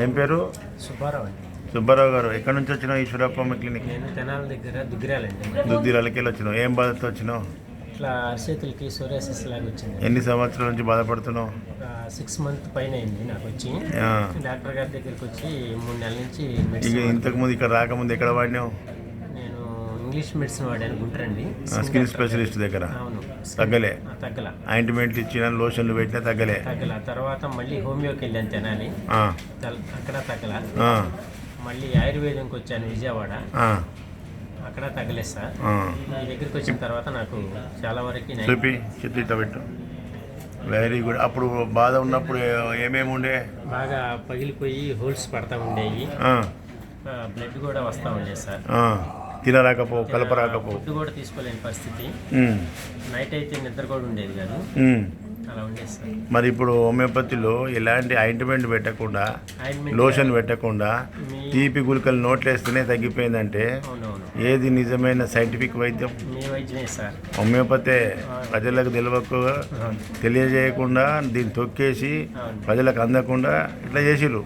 ఏం పేరు? సుబ్బారావు అండి. సుబ్బారావు గారు, ఎక్కడి నుంచి వచ్చినావు? ఈశ్వరప్పమ్మ క్లినిక్. నేను తెనాల దగ్గర దుగ్గిరాలండి. దుద్దిరాలకి వెళ్ళి వచ్చినావు. ఏం బాధతో వచ్చినావు? ఇట్లా అరిచేతులకి సోరియాసిస్ లాగా వచ్చింది. ఎన్ని సంవత్సరాల నుంచి బాధపడుతున్నావు? 6 months పైన అయింది నాకు వచ్చి. డాక్టర్ గారి దగ్గరికి వచ్చి 3 నెలల నుంచి ఇక ఇంతకుముందు ఇక్కడ రాకముందు ఎక్కడ వాడినావు? నేను ఇంగ్లీష్ మెడిసిన్ వాడాను గుంటరండి. స్కిన్ స్పెషలిస్ట్ దగ్గర. అవును. తగ్గలే? తగ్గల. ఆయింట్మెంట్లు ఇచ్చిన, లోషన్లు పెట్టినా తగ్గలే? తగ్గల. తర్వాత మళ్ళీ హోమియోకి వెళ్ళాను తెనాలి, అక్కడ తగ్గల. మళ్ళీ ఆయుర్వేదంకి వచ్చాను విజయవాడ, అక్కడ తగ్గలేదు సార్. మీ దగ్గరికి వచ్చిన తర్వాత నాకు చాలా వరకు చూపి చిత్త పెట్టు. Very good. అప్పుడు బాధ ఉన్నప్పుడు ఏమేమి ఉండే? బాగా పగిలిపోయి హోల్స్ పడతా ఉండేవి, బ్లడ్ కూడా వస్తూ ఉండేది సార్. తినరాకపో, కలపరాకపో, ఫుడ్ కూడా తీసుకోలేని పరిస్థితి. నైట్ అయితే నిద్ర కూడా ఉండేది కాదు, అలా ఉండేది సార్. మరి ఇప్పుడు హోమియోపతిలో ఎలాంటి ఆయింట్మెంట్ పెట్టకుండా, లోషన్ పెట్టకుండా తీపి గుళికలు నోట్లేస్తేనే తగ్గిపోయిందంటే ఏది నిజమైన సైంటిఫిక్ వైద్యం? మీ వైద్యమే సార్. హోమియోపతే ప్రజలకు తెలియజేయకుండా దీన్ని తొక్కేసి ప్రజలకు అందకుండా ఇట్లా చేసిరు.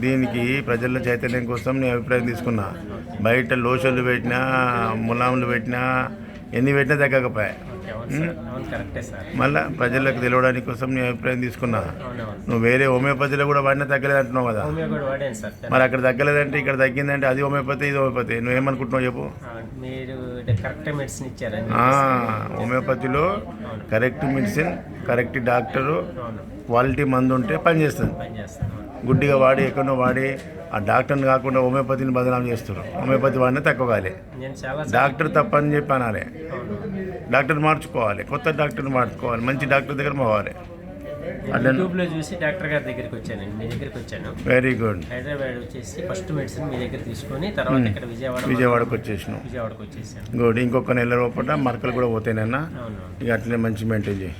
దీనికి ప్రజల చైతన్యం కోసం నేను అభిప్రాయం తీసుకున్నా. బయట లోషన్లు పెట్టినా, ములాములు పెట్టినా, ఎన్ని పెట్టినా తగ్గకపోయా. మళ్ళీ ప్రజలకు తెలియడానికి కోసం నేను అభిప్రాయం తీసుకున్నా. నువ్వు వేరే హోమియోపతిలో కూడా వాడినా తగ్గలేదు అంటున్నావు కదా. మరి అక్కడ తగ్గలేదంటే ఇక్కడ తగ్గిందంటే అది హోమియోపతి, ఇది హోమియోపతి. నువ్వేమనుకుంటున్నావు చెప్పు? హోమియోపతిలో correct medicine, correct doctor, quality మందు ఉంటే పనిచేస్తుంది. గుడ్డిగా వాడి ఎక్కడో వాడి ఆ డాక్టర్ని కాకుండా హోమియోపతిని బదనాం చేస్తారు. హోమియోపతి వాడిని తక్కువ కాలే. డాక్టర్ తప్పని చెప్పి అనాలి. డాక్టర్ మార్చుకోవాలి, కొత్త డాక్టర్ని మార్చుకోవాలి, మంచి డాక్టర్ దగ్గర పోవాలి. యూట్యూబ్లో చూసి డాక్టర్ గారి దగ్గరికి వచ్చానండి, మీ దగ్గరికి వచ్చాను. Very good. హైదరాబాద్ వచ్చేసి ఫస్ట్ మెడిసిన్ మీ దగ్గర తీసుకొని తర్వాత ఇక్కడ విజయవాడకు వచ్చేసాను. విజయవాడకు వచ్చేసాను. గుడ్. ఇంకొక నెల లోపల మరకలు కూడా పోతాయినన్నా. ఇక అట్లనే మంచి మెయింటైన్ చేయి.